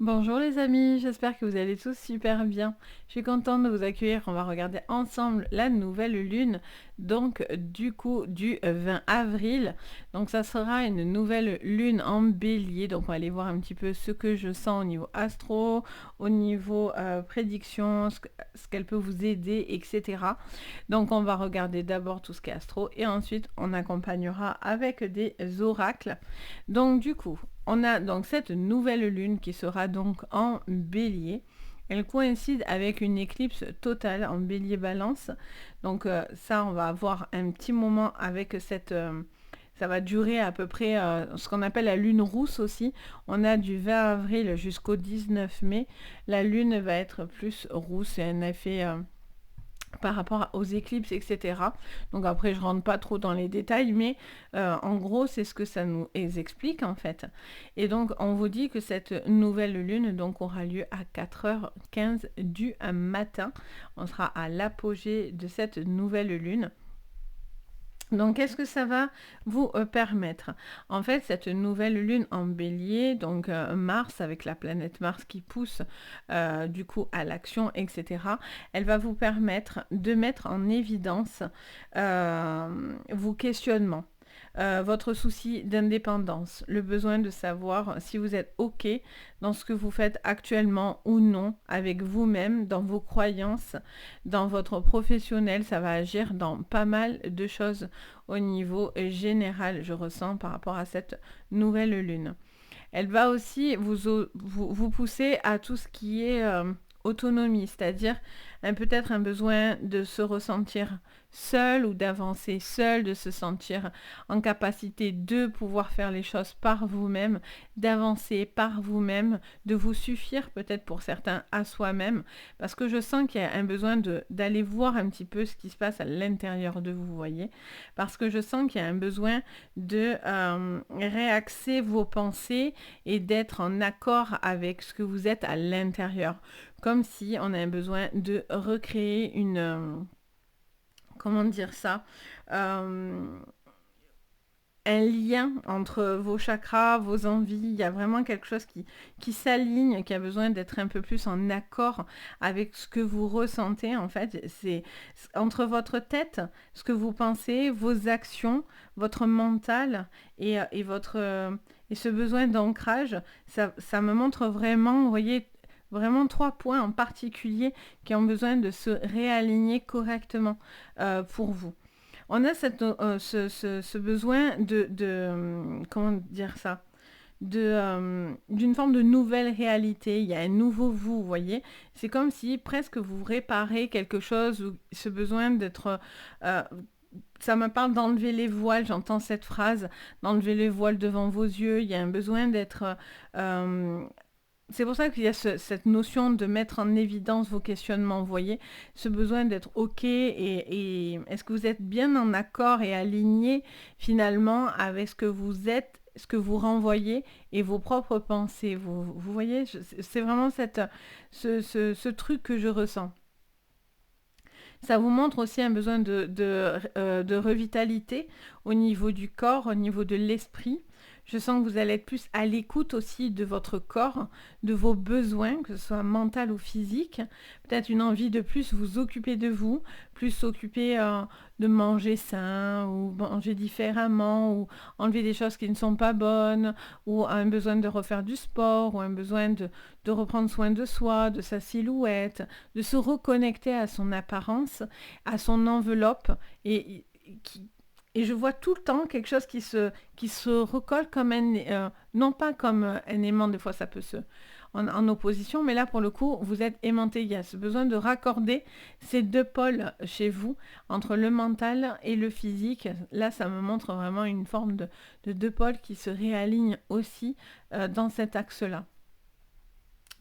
Bonjour les amis, j'espère que vous allez tous super bien. Je suis contente de vous accueillir. On va regarder ensemble la nouvelle lune, donc du coup du 20 avril. Donc ça sera une nouvelle lune en bélier. Donc on va aller voir un petit peu ce que je sens au niveau astro, au niveau prédiction, ce qu'elle peut vous aider, etc. Donc on va regarder d'abord tout ce qui est astro et ensuite on accompagnera avec des oracles. Donc du coup, on a donc cette nouvelle lune qui sera donc en bélier. Elle coïncide avec une éclipse totale en bélier balance. Donc ça, on va avoir un petit moment avec cette... ça va durer à peu près ce qu'on appelle la lune rousse aussi. On a du 20 avril jusqu'au 19 mai. La lune va être plus rousse et un effet... par rapport aux éclipses, etc. Donc après, je rentre pas trop dans les détails, mais en gros, c'est ce que ça nous explique en fait. Et donc, on vous dit que cette nouvelle lune donc aura lieu à 4h15 du matin. On sera à l'apogée de cette nouvelle lune. Donc, qu'est-ce que ça va vous permettre? En fait, cette nouvelle lune en bélier, donc Mars, avec la planète Mars qui pousse du coup à l'action, etc., elle va vous permettre de mettre en évidence vos questionnements. Votre souci d'indépendance, le besoin de savoir si vous êtes OK dans ce que vous faites actuellement ou non avec vous-même, dans vos croyances, dans votre professionnel, ça va agir dans pas mal de choses au niveau général, je ressens par rapport à cette nouvelle lune. Elle va aussi vous pousser à tout ce qui est autonomie, c'est-à-dire peut-être un besoin de se ressentir seul ou d'avancer seul, de se sentir en capacité de pouvoir faire les choses par vous-même, d'avancer par vous-même, de vous suffire peut-être pour certains à soi-même, parce que je sens qu'il y a un besoin d'aller voir un petit peu ce qui se passe à l'intérieur de vous, vous voyez, parce que je sens qu'il y a un besoin de réaxer vos pensées et d'être en accord avec ce que vous êtes à l'intérieur. Comme si on a un besoin de recréer une... comment dire ça un lien entre vos chakras, vos envies. Il y a vraiment quelque chose qui s'aligne, qui a besoin d'être un peu plus en accord avec ce que vous ressentez. En fait, c'est entre votre tête, ce que vous pensez, vos actions, votre mental et votre... et ce besoin d'ancrage, ça me montre vraiment, vous voyez, vraiment 3 points en particulier qui ont besoin de se réaligner correctement pour vous. On a ce besoin comment dire ça, d'une forme de nouvelle réalité. Il y a un nouveau vous voyez. C'est comme si presque vous réparez quelque chose, ou ce besoin d'être... ça me parle d'enlever les voiles, j'entends cette phrase, d'enlever les voiles devant vos yeux. Il y a un besoin d'être... c'est pour ça qu'il y a cette notion de mettre en évidence vos questionnements, vous voyez, ce besoin d'être OK et est-ce que vous êtes bien en accord et aligné finalement avec ce que vous êtes, ce que vous renvoyez et vos propres pensées. Vous voyez, c'est vraiment ce truc que je ressens. Ça vous montre aussi un besoin de revitalité au niveau du corps, au niveau de l'esprit. Je sens que vous allez être plus à l'écoute aussi de votre corps, de vos besoins, que ce soit mental ou physique. Peut-être une envie de plus vous occuper de vous, plus s'occuper de manger sain ou manger différemment ou enlever des choses qui ne sont pas bonnes ou un besoin de refaire du sport ou un besoin de reprendre soin de soi, de sa silhouette, de se reconnecter à son apparence, à son enveloppe et je vois tout le temps quelque chose qui se recolle comme non pas comme un aimant, des fois ça peut en opposition, mais là pour le coup, vous êtes aimanté. Il y a ce besoin de raccorder ces deux pôles chez vous, entre le mental et le physique. Là, ça me montre vraiment une forme de deux pôles qui se réalignent aussi dans cet axe-là.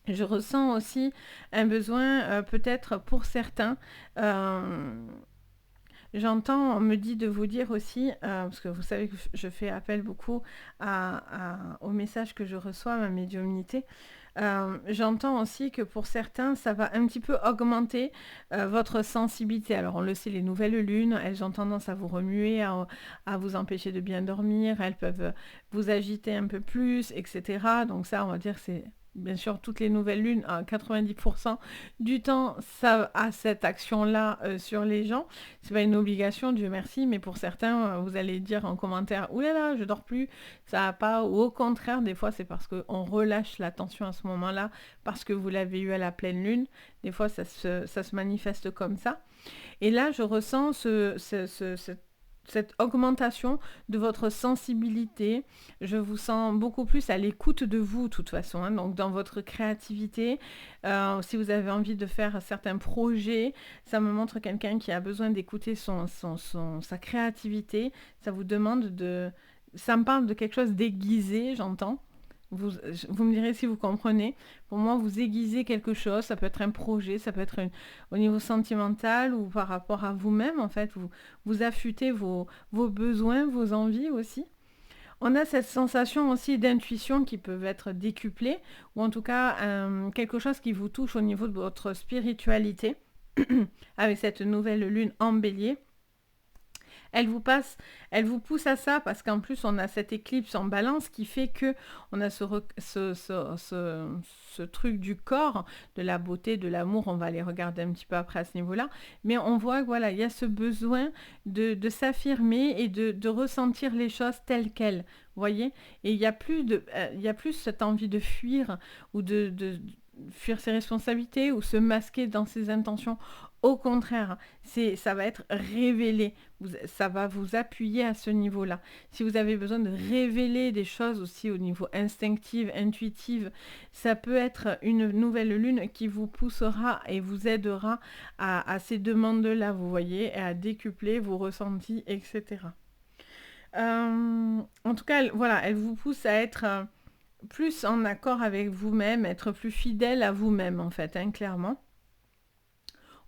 Je ressens aussi un besoin, peut-être pour certains, j'entends, on me dit de vous dire aussi, parce que vous savez que je fais appel beaucoup aux messages que je reçois, à ma médiumnité. J'entends aussi que pour certains, ça va un petit peu augmenter votre sensibilité. Alors on le sait, les nouvelles lunes, elles ont tendance à vous remuer, à vous empêcher de bien dormir, elles peuvent vous agiter un peu plus, etc. Donc ça, on va dire, c'est bien sûr, toutes les nouvelles lunes, à 90% du temps, ça a cette action-là sur les gens. C'est pas une obligation, Dieu merci, mais pour certains, vous allez dire en commentaire, ouh là là, je dors plus, ça va pas. Ou au contraire, des fois, c'est parce qu'on relâche la tension à ce moment-là, parce que vous l'avez eu à la pleine lune. Des fois, ça se manifeste comme ça. Et là, je ressens cette augmentation de votre sensibilité. Je vous sens beaucoup plus à l'écoute de vous, de toute façon, hein. Donc, dans votre créativité, si vous avez envie de faire certains projets, ça me montre quelqu'un qui a besoin d'écouter sa créativité. Ça vous demande de... Ça me parle de quelque chose d'aiguisé, j'entends. Vous me direz si vous comprenez. Pour moi, vous aiguisez quelque chose, ça peut être un projet, ça peut être au niveau sentimental ou par rapport à vous-même, en fait. Vous affûtez vos besoins, vos envies aussi. On a cette sensation aussi d'intuition qui peut être décuplée, ou en tout cas quelque chose qui vous touche au niveau de votre spiritualité, avec cette nouvelle lune en bélier. Elle vous passe, elle vous pousse à ça parce qu'en plus on a cette éclipse en balance qui fait que on a ce truc du corps, de la beauté, de l'amour, on va les regarder un petit peu après à ce niveau-là, mais on voit que voilà, il y a ce besoin de s'affirmer et de ressentir les choses telles quelles, vous voyez, et il y a plus cette envie de fuir ou de fuir ses responsabilités ou se masquer dans ses intentions. Au contraire, ça va être révélé. Ça va vous appuyer à ce niveau-là. Si vous avez besoin de révéler des choses aussi au niveau instinctif, intuitif, ça peut être une nouvelle lune qui vous poussera et vous aidera à ces demandes-là, vous voyez, et à décupler vos ressentis, etc. En tout cas, voilà, elle vous pousse à être plus en accord avec vous-même, être plus fidèle à vous-même, en fait, hein, clairement.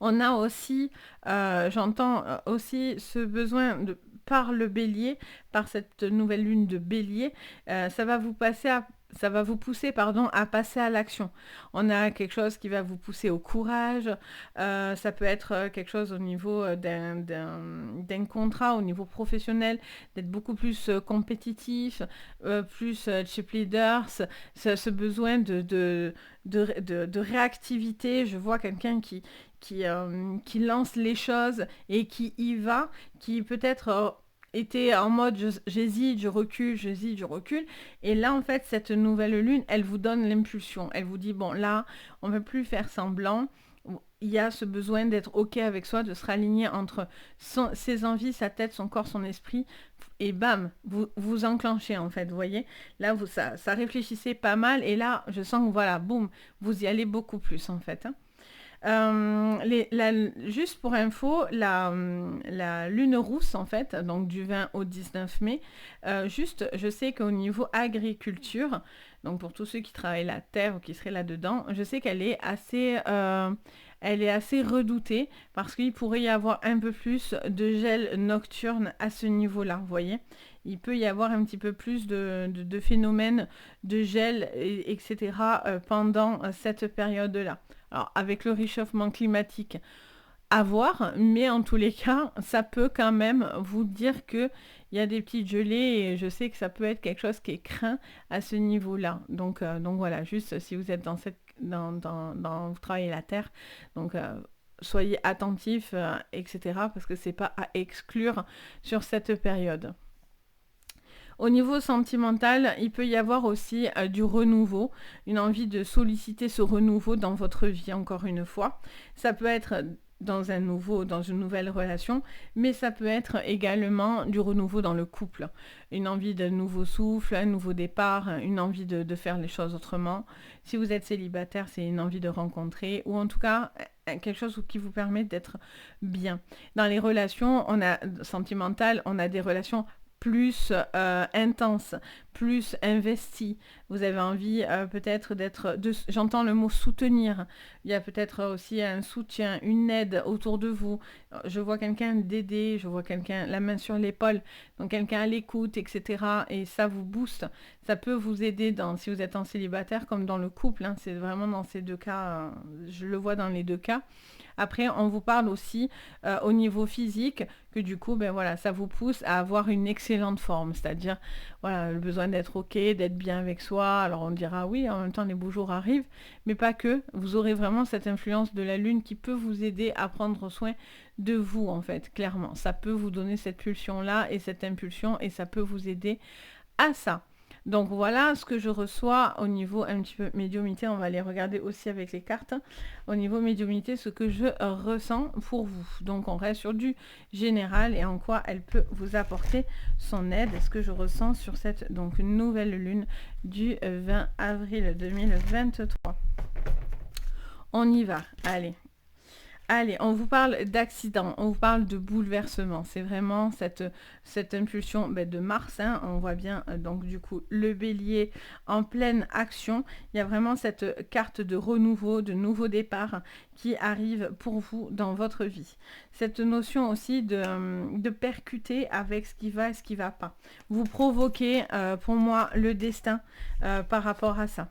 On a aussi, j'entends aussi ce besoin de, par le bélier, par cette nouvelle lune de bélier, ça va vous pousser, pardon, à passer à l'action. On a quelque chose qui va vous pousser au courage. Ça peut être quelque chose au niveau d'un contrat, au niveau professionnel, d'être beaucoup plus compétitif, plus chip leaders, ce besoin de réactivité. Je vois quelqu'un qui lance les choses et qui y va, qui peut-être était en mode j'hésite, j'hésite, je recule. Et là, en fait, cette nouvelle lune, elle vous donne l'impulsion. Elle vous dit, bon, là, on ne veut plus faire semblant. Il y a ce besoin d'être OK avec soi, de se raligner entre ses envies, sa tête, son corps, son esprit. Et bam, vous enclenchez, en fait, vous voyez. Là, ça réfléchissait pas mal. Et là, je sens que, voilà, boum, vous y allez beaucoup plus, en fait, hein. Juste pour info, la lune rousse, en fait, donc du 20 au 19 mai, juste, je sais qu'au niveau agriculture, donc pour tous ceux qui travaillent la terre ou qui seraient là-dedans, je sais qu'elle est elle est assez redoutée parce qu'il pourrait y avoir un peu plus de gel nocturne à ce niveau-là, vous voyez. Il peut y avoir un petit peu plus de phénomènes de gel, etc. Pendant cette période-là. Alors, avec le réchauffement climatique, à voir, mais en tous les cas, ça peut quand même vous dire qu'il y a des petites gelées et je sais que ça peut être quelque chose qui est craint à ce niveau-là. Donc voilà, juste si vous êtes vous travaillez la terre, donc soyez attentifs, etc. parce que c'est pas à exclure sur cette période. Au niveau sentimental, il peut y avoir aussi du renouveau, une envie de solliciter ce renouveau dans votre vie, encore une fois. Ça peut être dans une nouvelle relation, mais ça peut être également du renouveau dans le couple. Une envie de nouveau souffle, un nouveau départ, une envie de faire les choses autrement. Si vous êtes célibataire, c'est une envie de rencontrer, ou en tout cas quelque chose qui vous permet d'être bien. Dans les relations sentimentales, on a des relations plus intense, plus investi. Vous avez envie peut-être j'entends le mot soutenir. Il y a peut-être aussi un soutien, une aide autour de vous. Je vois quelqu'un d'aider, je vois quelqu'un la main sur l'épaule, donc quelqu'un à l'écoute, etc. Et ça vous booste. Ça peut vous aider si vous êtes en célibataire comme dans le couple, hein. C'est vraiment dans ces deux cas, je le vois dans les deux cas. Après, on vous parle aussi au niveau physique que du coup, ben voilà, ça vous pousse à avoir une excellente forme, c'est-à-dire, voilà, le besoin d'être ok, d'être bien avec soi. Alors on dira oui, en même temps les beaux jours arrivent, mais pas que. Vous aurez vraiment cette influence de la lune qui peut vous aider à prendre soin de vous, en fait, clairement. Ça peut vous donner cette pulsion-là et cette impulsion, et ça peut vous aider à ça. Donc voilà ce que je reçois au niveau un petit peu médiumnité. On va aller regarder aussi avec les cartes. Au niveau médiumnité, ce que je ressens pour vous. Donc on reste sur du général et en quoi elle peut vous apporter son aide. Ce que je ressens sur cette donc nouvelle lune du 20 avril 2023. On y va. Allez. Allez, on vous parle d'accident, on vous parle de bouleversement. C'est vraiment cette impulsion de Mars. Hein. On voit bien donc du coup le bélier en pleine action. Il y a vraiment cette carte de renouveau, de nouveau départ qui arrive pour vous dans votre vie. Cette notion aussi de percuter avec ce qui va et ce qui ne va pas. Vous provoquez pour moi le destin par rapport à ça.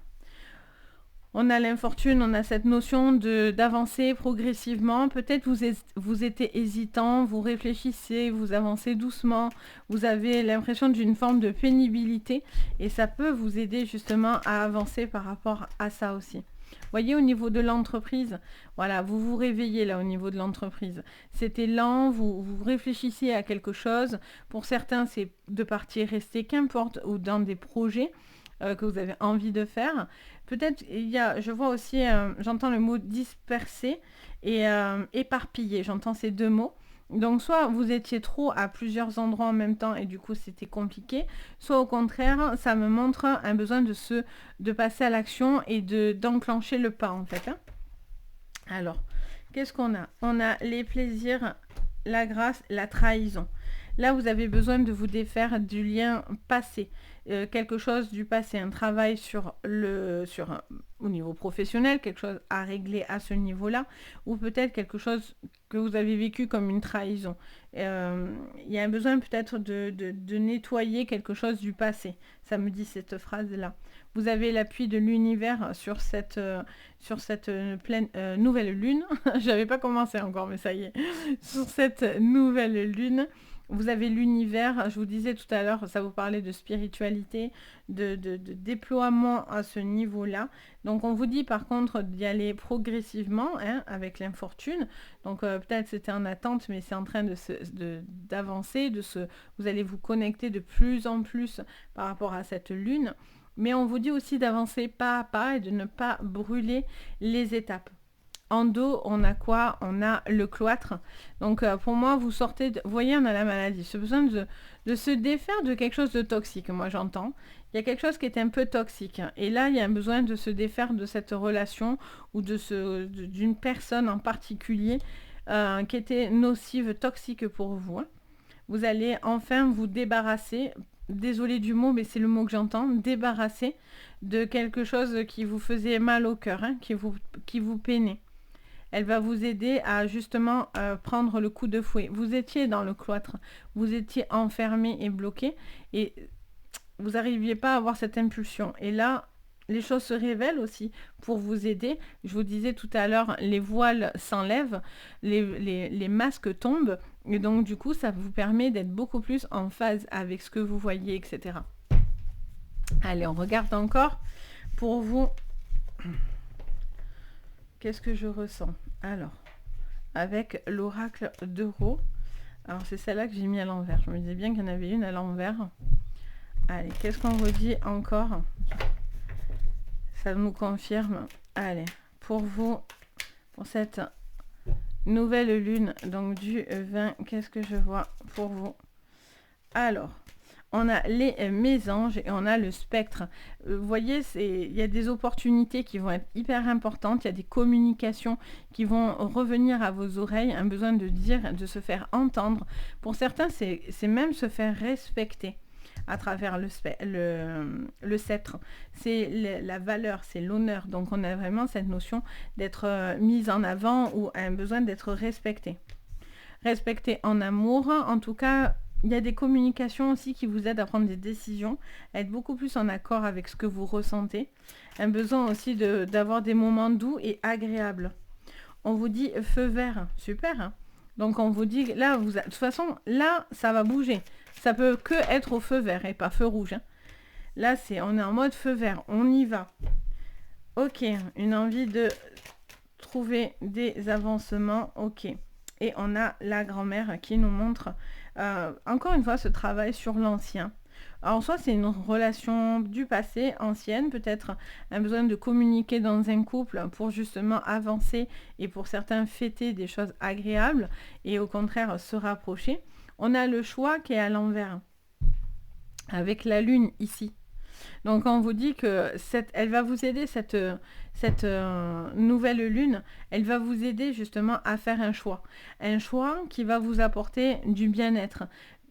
On a l'infortune, on a cette notion d'avancer progressivement. Peut-être vous êtes hésitant, vous réfléchissez, vous avancez doucement, vous avez l'impression d'une forme de pénibilité et ça peut vous aider justement à avancer par rapport à ça aussi. Voyez, au niveau de l'entreprise, voilà, vous vous réveillez là au niveau de l'entreprise. C'était lent, vous réfléchissez à quelque chose. Pour certains, c'est de partir rester, qu'importe, ou dans des projets que vous avez envie de faire. Peut-être, je vois aussi, j'entends le mot disperser et éparpillé. J'entends ces deux mots. Donc, soit vous étiez trop à plusieurs endroits en même temps et du coup, c'était compliqué. Soit au contraire, ça me montre un besoin de passer à l'action et d'enclencher le pas, en fait. Hein. Alors, qu'est-ce qu'on a? On a les plaisirs, la grâce, la trahison. Là, vous avez besoin de vous défaire du lien passé. Quelque chose du passé, un travail au niveau professionnel, quelque chose à régler à ce niveau-là, ou peut-être quelque chose que vous avez vécu comme une trahison. Il y a un besoin peut-être de nettoyer quelque chose du passé. Ça me dit cette phrase-là. Vous avez l'appui de l'univers sur cette nouvelle lune. J'avais pas commencé encore, mais ça y est. Sur cette nouvelle lune. Vous avez l'univers, je vous disais tout à l'heure, ça vous parlait de spiritualité, de déploiement à ce niveau-là. Donc on vous dit par contre d'y aller progressivement avec l'infortune. Donc peut-être c'était en attente, mais c'est en train d'avancer, vous allez vous connecter de plus en plus par rapport à cette lune. Mais on vous dit aussi d'avancer pas à pas et de ne pas brûler les étapes. En dos, on a quoi? On a le cloître. Donc pour moi, vous sortez, vous voyez, on a la maladie. Ce besoin de se défaire de quelque chose de toxique, moi j'entends. Il y a quelque chose qui est un peu toxique. Et là, il y a un besoin de se défaire de cette relation ou d'une personne en particulier qui était nocive, toxique pour vous. Hein. Vous allez enfin vous débarrasser, désolé du mot, mais c'est le mot que j'entends, débarrasser de quelque chose qui vous faisait mal au cœur, hein, qui vous peinait. Elle va vous aider à justement prendre le coup de fouet. Vous étiez dans le cloître, vous étiez enfermé et bloqué et vous n'arriviez pas à avoir cette impulsion. Et là, les choses se révèlent aussi pour vous aider. Je vous disais tout à l'heure, les voiles s'enlèvent, les masques tombent et donc du coup, ça vous permet d'être beaucoup plus en phase avec ce que vous voyez, etc. Allez, on regarde encore pour vous. Qu'est-ce que je ressens? Alors, avec l'oracle d'Euro. Alors, c'est celle-là que j'ai mis à l'envers. Je me disais bien qu'il y en avait une à l'envers. Allez, qu'est-ce qu'on vous dit encore? Ça nous confirme. Allez, pour vous, pour cette nouvelle lune, donc du 20, qu'est-ce que je vois pour vous? Alors, on a les mésanges et on a le spectre. Vous voyez, il y a des opportunités qui vont être hyper importantes. Il y a des communications qui vont revenir à vos oreilles. Un besoin de dire, de se faire entendre. Pour certains, c'est même se faire respecter à travers le sceptre. C'est la valeur, c'est l'honneur. Donc, on a vraiment cette notion d'être mise en avant ou un besoin d'être respecté. Respecté en amour, en tout cas. Il y a des communications aussi qui vous aident à prendre des décisions, à être beaucoup plus en accord avec ce que vous ressentez. Un besoin aussi d'avoir des moments doux et agréables. On vous dit feu vert, super. Hein. Donc on vous dit, là, de toute façon, là, ça va bouger. Ça peut que être au feu vert et pas feu rouge. Hein. Là, on est en mode feu vert. On y va. Ok, une envie de trouver des avancements. Ok. Et on a la grand-mère qui nous montre, encore une fois, ce travail sur l'ancien. Alors, soit c'est une relation du passé, ancienne, peut-être un besoin de communiquer dans un couple pour justement avancer et pour certains fêter des choses agréables et au contraire se rapprocher. On a le choix qui est à l'envers, avec la lune ici. Donc on vous dit que elle va vous aider, cette nouvelle lune, elle va vous aider justement à faire un choix. Un choix qui va vous apporter du bien-être,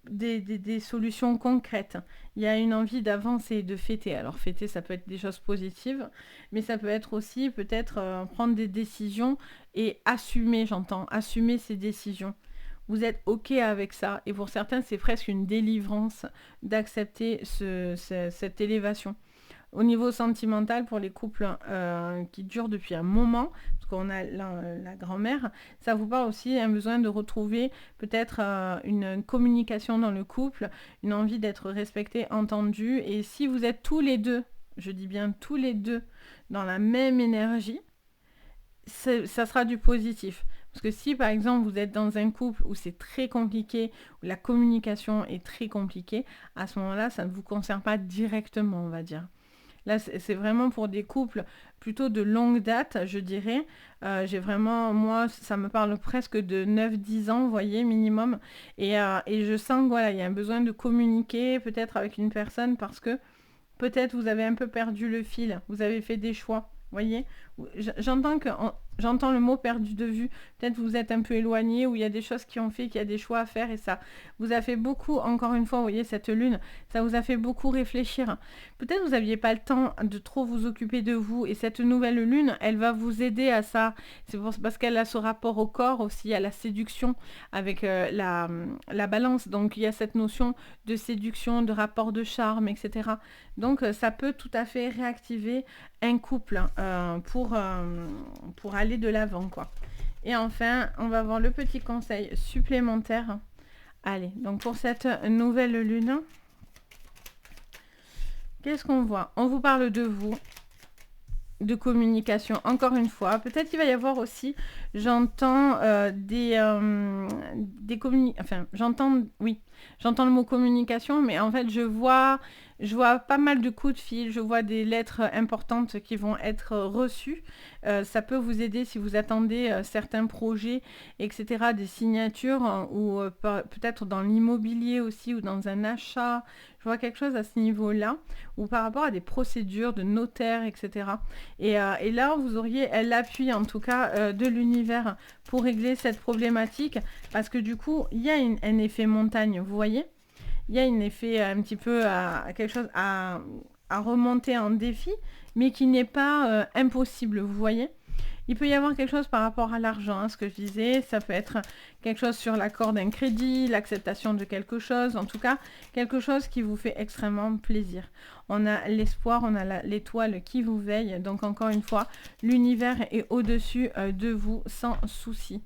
des solutions concrètes. Il y a une envie d'avancer, de fêter. Alors fêter, ça peut être des choses positives, mais ça peut être aussi peut-être prendre des décisions et assumer, j'entends, assumer ces décisions. Vous êtes OK avec ça. Et pour certains, c'est presque une délivrance d'accepter cette élévation. Au niveau sentimental, pour les couples qui durent depuis un moment, parce qu'on a la grand-mère, ça vous parle aussi un besoin de retrouver peut-être une communication dans le couple, une envie d'être respecté, entendu. Et si vous êtes tous les deux, je dis bien tous les deux, dans la même énergie, ça sera du positif. Parce que si par exemple vous êtes dans un couple où c'est très compliqué, où la communication est très compliquée, à ce moment-là, ça ne vous concerne pas directement, on va dire. Là, c'est vraiment pour des couples plutôt de longue date, je dirais. J'ai vraiment, moi, ça me parle presque de 9-10 ans, vous voyez, minimum. Et je sens que voilà, il y a un besoin de communiquer peut-être avec une personne parce que peut-être vous avez un peu perdu le fil, vous avez fait des choix. Voyez, j'entends le mot perdu de vue. Peut-être vous êtes un peu éloigné ou il y a des choses qui ont fait qu'il y a des choix à faire et ça vous a fait beaucoup, encore une fois, vous voyez, cette lune, ça vous a fait beaucoup réfléchir. Peut-être vous n'aviez pas le temps de trop vous occuper de vous et cette nouvelle lune, elle va vous aider à ça. C'est parce qu'elle a ce rapport au corps aussi, à la séduction avec la balance. Donc il y a cette notion de séduction, de rapport de charme, etc. Donc ça peut tout à fait réactiver un couple pour aller de l'avant, quoi. Et enfin, on va voir le petit conseil supplémentaire. Allez, donc pour cette nouvelle lune, qu'est-ce qu'on voit? On vous parle de vous, de communication, encore une fois. Peut-être qu'il va y avoir aussi, j'entends j'entends le mot communication, mais en fait, je vois pas mal de coups de fil, je vois des lettres importantes qui vont être reçues. Ça peut vous aider si vous attendez certains projets, etc., des signatures, ou peut-être dans l'immobilier aussi, ou dans un achat. Je vois quelque chose à ce niveau-là, ou par rapport à des procédures de notaire, etc. Et là, vous auriez l'appui, en tout cas, de l'univers pour régler cette problématique, parce que du coup, il y a un effet montagne, vous voyez? Il y a un effet un petit peu à quelque chose à remonter en défi, mais qui n'est pas impossible, vous voyez? Il peut y avoir quelque chose par rapport à l'argent, hein, ce que je disais, ça peut être quelque chose sur l'accord d'un crédit, l'acceptation de quelque chose, en tout cas, quelque chose qui vous fait extrêmement plaisir. On a l'espoir, on a l'étoile qui vous veille, donc encore une fois, l'univers est au-dessus de vous sans souci.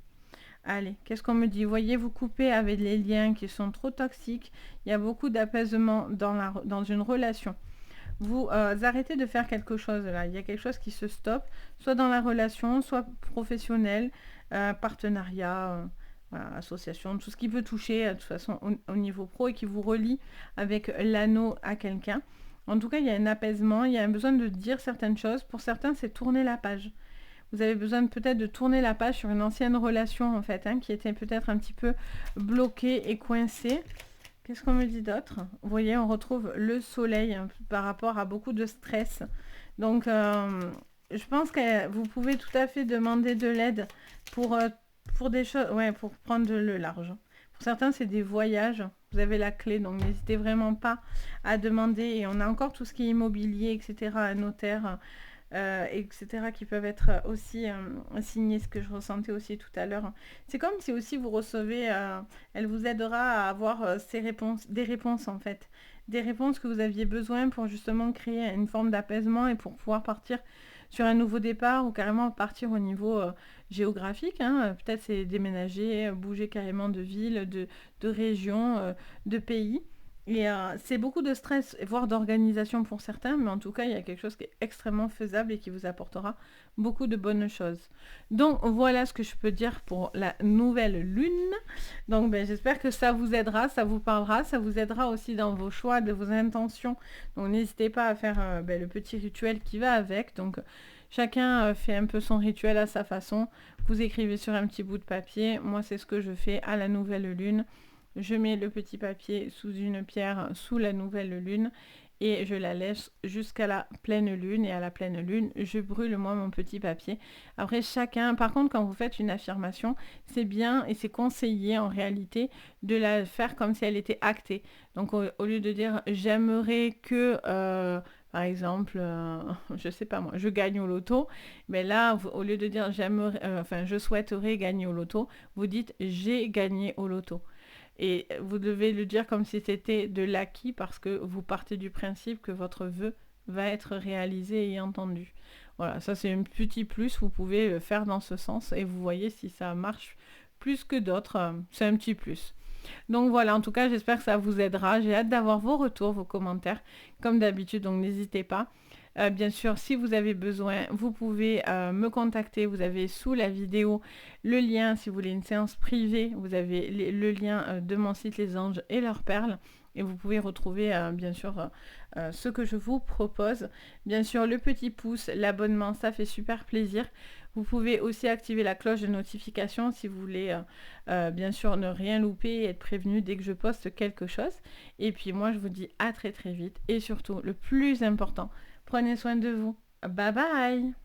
Allez, qu'est-ce qu'on me dit? Voyez, vous coupez avec les liens qui sont trop toxiques, il y a beaucoup d'apaisement dans une relation. Vous arrêtez de faire quelque chose là, il y a quelque chose qui se stoppe, soit dans la relation, soit professionnel, partenariat, voilà, association, tout ce qui peut toucher de toute façon au niveau pro et qui vous relie avec l'anneau à quelqu'un. En tout cas, il y a un apaisement, il y a un besoin de dire certaines choses. Pour certains, c'est tourner la page. Vous avez besoin peut-être de tourner la page sur une ancienne relation en fait, hein, qui était peut-être un petit peu bloquée et coincée. Qu'est-ce qu'on me dit d'autre? Vous voyez, on retrouve le soleil hein, par rapport à beaucoup de stress. Donc, je pense que vous pouvez tout à fait demander de l'aide pour des choses, ouais, pour prendre le large. Pour certains, c'est des voyages. Vous avez la clé, donc n'hésitez vraiment pas à demander. Et on a encore tout ce qui est immobilier, etc., un notaire, etc., qui peuvent être aussi signés, ce que je ressentais aussi tout à l'heure. C'est comme si aussi vous recevez, elle vous aidera à avoir des réponses en fait. Des réponses que vous aviez besoin pour justement créer une forme d'apaisement et pour pouvoir partir sur un nouveau départ ou carrément partir au niveau géographique, hein. Peut-être c'est déménager, bouger carrément de ville, de région, de pays. Et c'est beaucoup de stress, voire d'organisation pour certains, mais en tout cas, il y a quelque chose qui est extrêmement faisable et qui vous apportera beaucoup de bonnes choses. Donc voilà ce que je peux dire pour la nouvelle lune. Donc ben, j'espère que ça vous aidera, ça vous parlera, ça vous aidera aussi dans vos choix, de vos intentions. Donc n'hésitez pas à faire ben, le petit rituel qui va avec. Donc chacun fait un peu son rituel à sa façon. Vous écrivez sur un petit bout de papier. Moi c'est ce que je fais à la nouvelle lune. Je mets le petit papier sous une pierre sous la nouvelle lune et je la laisse jusqu'à la pleine lune. Et à la pleine lune, je brûle moi mon petit papier. Après chacun, par contre quand vous faites une affirmation, c'est bien et c'est conseillé en réalité de la faire comme si elle était actée. Donc au lieu de dire j'aimerais que... par exemple, je sais pas moi, je gagne au loto, mais là, au lieu de dire j'aimerais, je souhaiterais gagner au loto, vous dites j'ai gagné au loto. Et vous devez le dire comme si c'était de l'acquis parce que vous partez du principe que votre vœu va être réalisé et entendu. Voilà, ça c'est un petit plus, vous pouvez le faire dans ce sens et vous voyez si ça marche plus que d'autres, c'est un petit plus. Donc voilà, en tout cas j'espère que ça vous aidera, j'ai hâte d'avoir vos retours, vos commentaires, comme d'habitude, donc n'hésitez pas. Bien sûr, si vous avez besoin, vous pouvez me contacter. Vous avez sous la vidéo le lien, si vous voulez une séance privée, vous avez le lien de mon site Les Anges et leurs perles. Et vous pouvez retrouver bien sûr ce que je vous propose. Bien sûr, le petit pouce, l'abonnement, ça fait super plaisir. Vous pouvez aussi activer la cloche de notification si vous voulez bien sûr ne rien louper et être prévenu dès que je poste quelque chose. Et puis moi, je vous dis à très très vite. Et surtout, le plus important, prenez soin de vous. Bye bye!